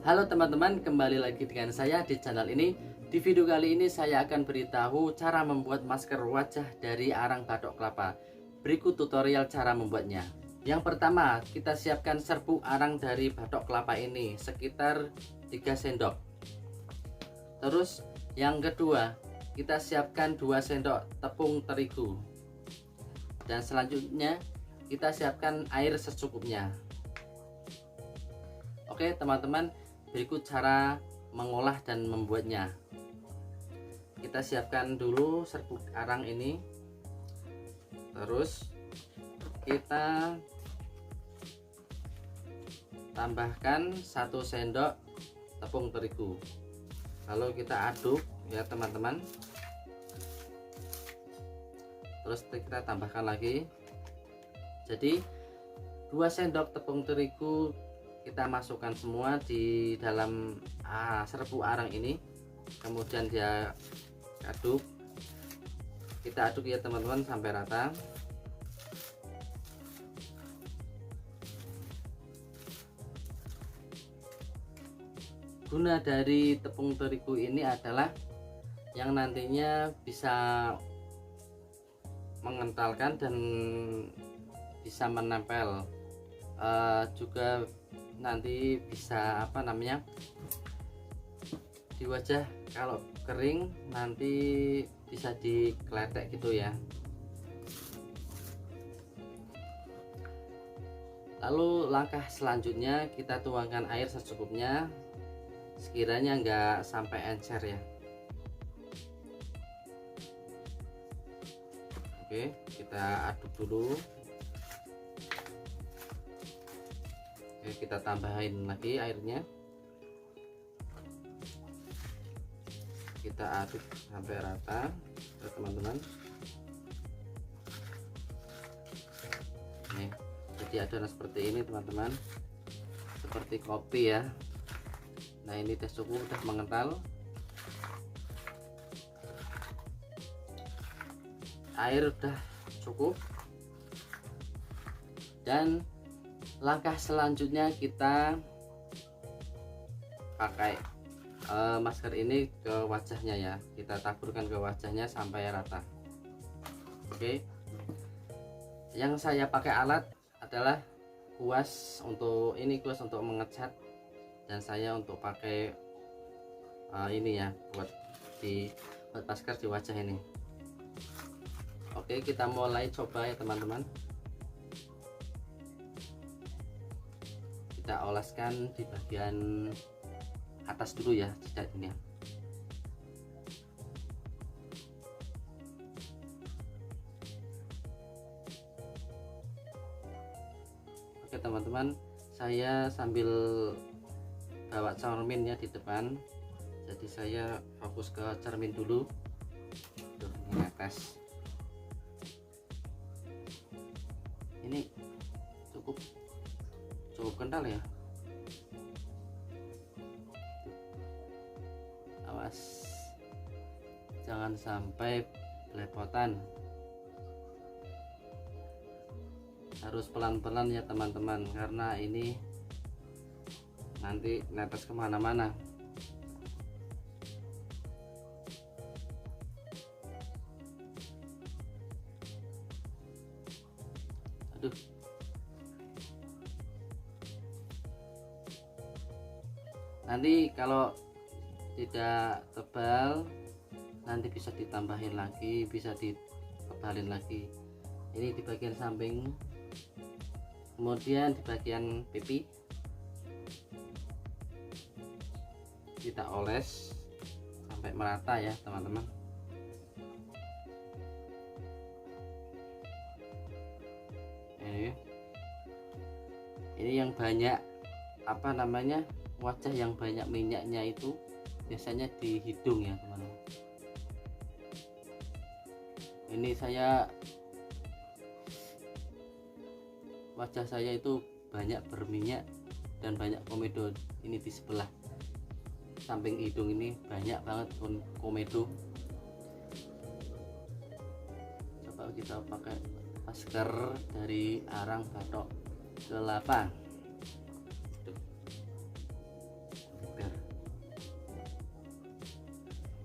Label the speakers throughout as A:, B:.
A: Halo teman-teman, kembali lagi dengan saya di channel ini. Di video kali ini saya akan beritahu cara membuat masker wajah dari arang batok kelapa. Berikut tutorial cara membuatnya. Yang pertama, kita siapkan serbuk arang dari batok kelapa ini sekitar 3 sendok. Terus yang kedua, kita siapkan 2 sendok tepung terigu. Dan selanjutnya kita siapkan air secukupnya. Oke teman-teman, berikut cara mengolah dan membuatnya. Kita siapkan dulu serbuk arang ini. Terus kita tambahkan 1 sendok tepung terigu. Lalu kita aduk ya teman-teman. Terus kita tambahkan lagi. Jadi 2 sendok tepung terigu kita masukkan semua di dalam serbuk arang ini, kemudian dia aduk. Kita aduk ya teman-teman sampai rata. Guna dari tepung terigu ini adalah yang nantinya bisa mengentalkan dan bisa menempel, juga nanti bisa di wajah kalau kering nanti bisa dikeletek gitu ya. Lalu langkah selanjutnya kita tuangkan air secukupnya, sekiranya nggak sampai encer ya. Oke, kita aduk dulu. Oke, kita tambahin lagi airnya. Kita aduk sampai rata ya teman-teman. Nih, jadi adonan seperti ini teman-teman, seperti kopi ya. Nah ini tes suhu udah mengental. Air udah cukup. Dan langkah selanjutnya kita pakai masker ini ke wajahnya ya. Kita taburkan ke wajahnya sampai rata. Oke. Yang saya pakai alat adalah kuas untuk mengecat, dan saya untuk pakai ini ya buat masker di wajah ini. Oke, kita mulai coba ya teman-teman. Kita oleskan di bagian atas dulu ya, jidatnya. Oke teman-teman, saya sambil bawa cermin ya di depan, jadi saya fokus ke cermin dulu. Tuh, ini atas. Ini cukup kental ya. Awas jangan sampai belepotan, harus pelan-pelan ya teman-teman, karena ini nanti netes kemana-mana. Aduh, nanti kalau tidak tebal nanti bisa ditambahin lagi, bisa ditebalin lagi. Ini di bagian samping, kemudian di bagian pipi kita oles sampai merata ya teman-teman. Ini yang banyak wajah yang banyak minyaknya itu biasanya di hidung ya teman-teman. Ini wajah saya itu banyak berminyak dan banyak komedo. Ini di sebelah samping hidung ini banyak banget komedo. Coba kita pakai masker dari arang batok kelapa.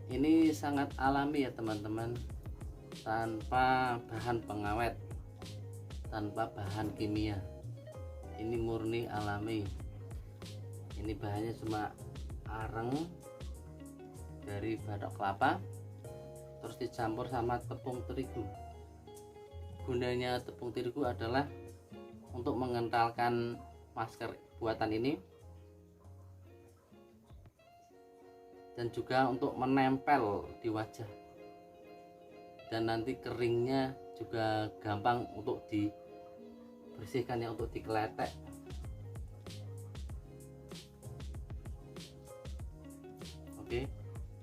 A: Ini sangat alami ya teman-teman, tanpa bahan pengawet, tanpa bahan kimia. Ini murni alami. Ini bahannya cuma areng dari batok kelapa, terus dicampur sama tepung terigu. Gunanya tepung terigu adalah untuk mengentalkan masker buatan ini, dan juga untuk menempel di wajah, dan nanti keringnya juga gampang untuk dibersihkan ya, untuk dikeletek. Oke,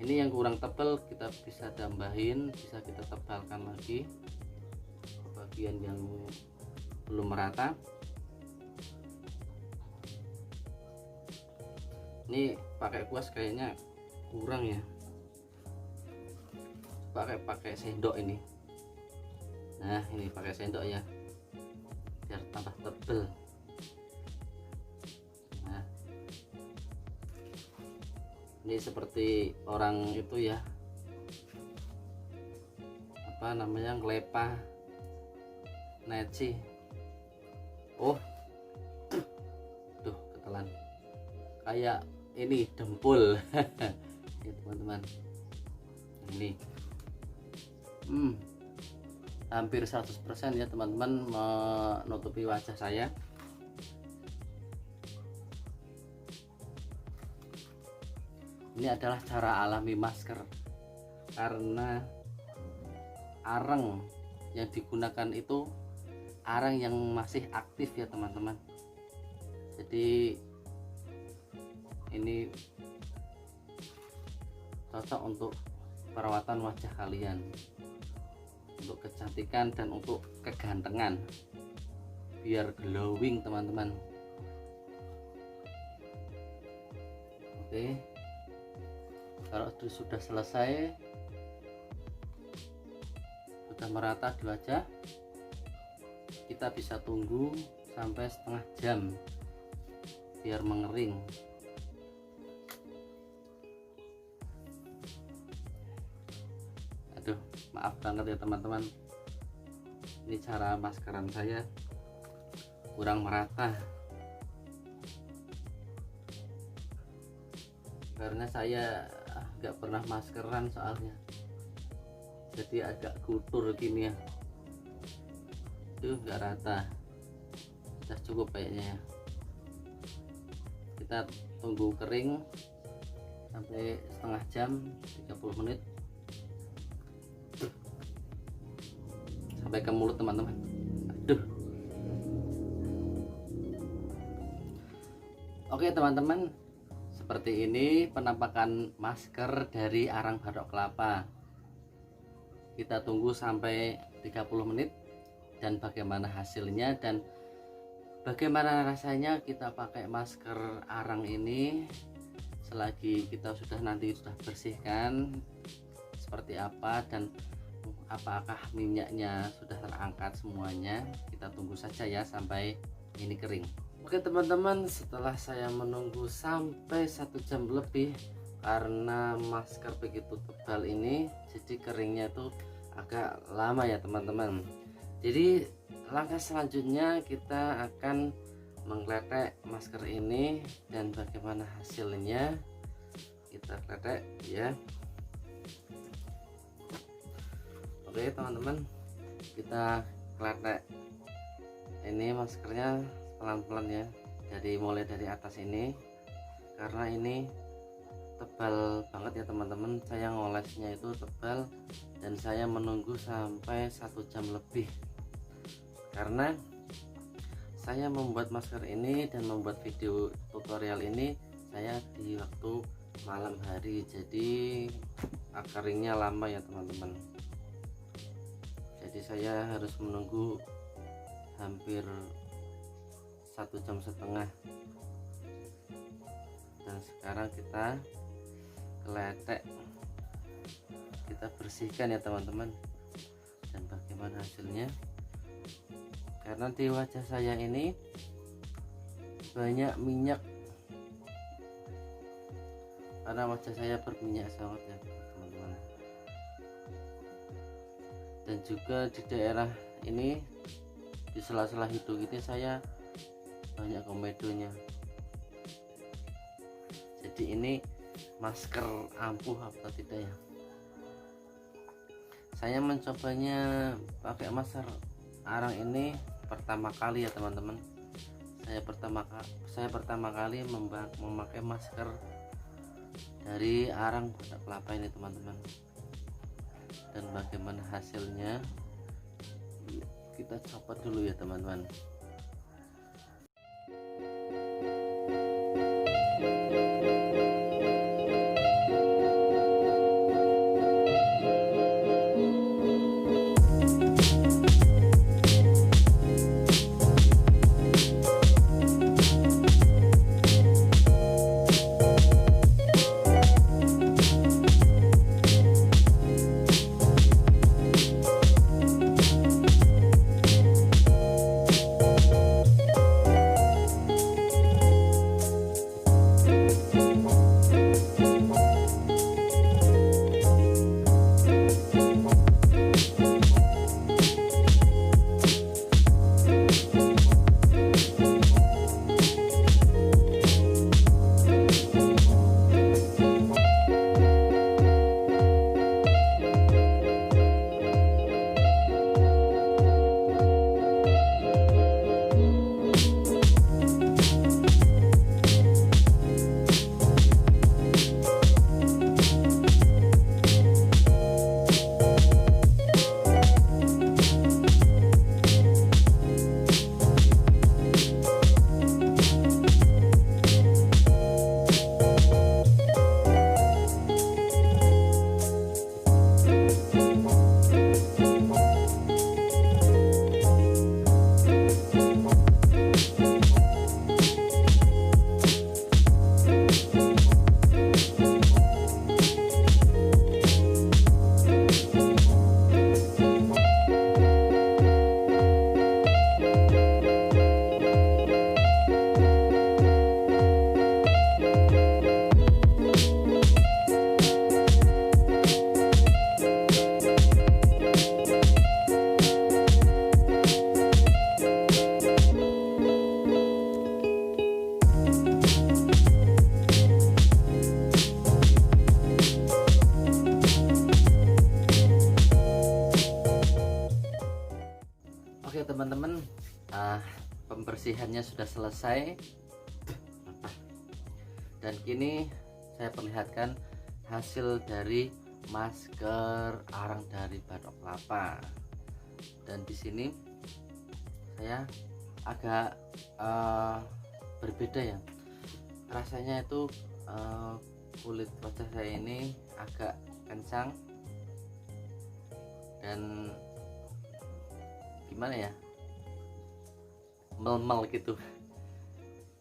A: ini yang kurang tebal kita bisa tambahin, bisa kita tebalkan lagi ke bagian yang belum merata. Ini pakai kuas kayaknya kurang ya, pakai sendok ini. Nah, ini pakai sendok ya, biar tambah tebel. Nah, ini seperti orang itu ya, apa namanya, ngelepah neci. Oh, tuh ketelan kayak ini dempul. Ya teman-teman, ini hampir 100% ya teman-teman menutupi wajah saya. Ini adalah cara alami masker, karena arang yang digunakan itu arang yang masih aktif ya teman-teman. Jadi ini cocok untuk perawatan wajah kalian, untuk kecantikan dan untuk kegantengan, biar glowing teman-teman. Oke, kalau sudah selesai, sudah merata di wajah, kita bisa tunggu sampai setengah jam biar mengering. Aduh, maaf banget ya teman-teman, ini cara maskeran saya kurang merata karena saya nggak pernah maskeran soalnya, jadi agak gutur gini ya. Itu nggak rata. Sudah cukup kayaknya ya, kita tunggu kering sampai setengah jam, 30 menit sampai ke mulut teman-teman. Aduh. Oke teman-teman, seperti ini penampakan masker dari arang batok kelapa. Kita tunggu sampai 30 menit dan bagaimana hasilnya dan bagaimana rasanya kita pakai masker arang ini. Selagi kita sudah bersihkan seperti apa dan apakah minyaknya sudah terangkat semuanya, kita tunggu saja ya sampai ini kering. Oke teman-teman, setelah saya menunggu sampai 1 jam lebih, karena masker begitu tebal ini jadi keringnya itu agak lama ya teman-teman. Jadi langkah selanjutnya kita akan menggeletek masker ini, dan bagaimana hasilnya kita geletek ya. Oke teman-teman, kita geletek ini maskernya pelan-pelan ya, jadi mulai dari atas ini, karena ini tebal banget ya teman-teman. Saya ngolesnya itu tebal dan saya menunggu sampai 1 jam lebih, karena saya membuat masker ini dan membuat video tutorial ini saya di waktu malam hari, jadi keringnya lama ya teman-teman. Jadi saya harus menunggu hampir 1,5 jam. Dan sekarang kita geletek, kita bersihkan ya teman-teman. Dan bagaimana hasilnya? Karena di wajah saya ini banyak minyak karena wajah saya berminyak sangat ya teman-teman. Dan juga di daerah ini, di sela-sela hidung ini saya banyak komedonya. Jadi ini masker ampuh apa tidak ya? Saya mencobanya pakai masker arang ini pertama kali ya teman-teman. Saya pertama kali memakai masker dari arang badak kelapa ini teman-teman. Dan bagaimana hasilnya, kita coba dulu ya teman-teman. Oke teman-teman, pembersihannya sudah selesai dan kini saya perlihatkan hasil dari masker arang dari badak kelapa. Dan di sini saya agak berbeda ya, rasanya itu kulit wajah saya ini agak kencang dan gimana ya, mel-mel gitu.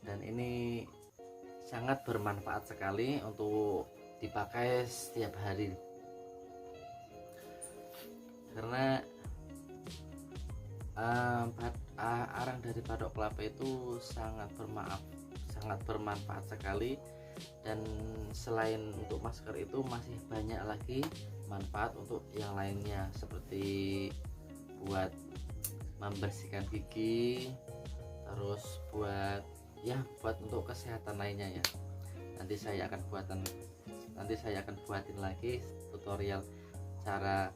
A: Dan ini sangat bermanfaat sekali untuk dipakai setiap hari, karena arang dari badak kelapa itu sangat bermanfaat sekali. Dan selain untuk masker itu masih banyak lagi manfaat untuk yang lainnya, seperti buat membersihkan gigi, terus buat untuk kesehatan lainnya ya. Nanti saya akan buatin lagi tutorial cara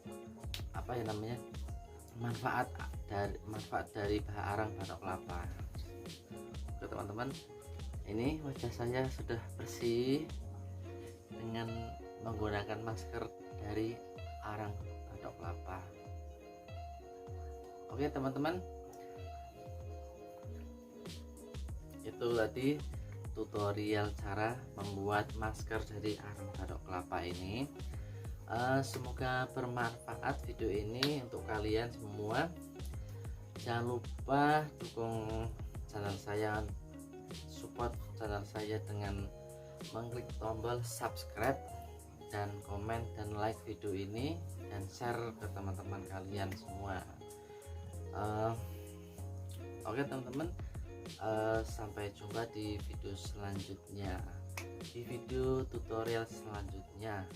A: manfaat dari arang badak kelapa. Oke teman-teman, ini wajah saya sudah bersih dengan menggunakan masker dari arang badak kelapa. Oke teman-teman, itu tadi tutorial cara membuat masker dari arang badak kelapa ini. Semoga bermanfaat video ini untuk kalian semua. Jangan lupa dukung channel saya, support channel saya dengan mengklik tombol subscribe dan komen dan like video ini, dan share ke teman-teman kalian semua. Oke teman-teman, sampai jumpa di video selanjutnya. di video tutorial selanjutnya.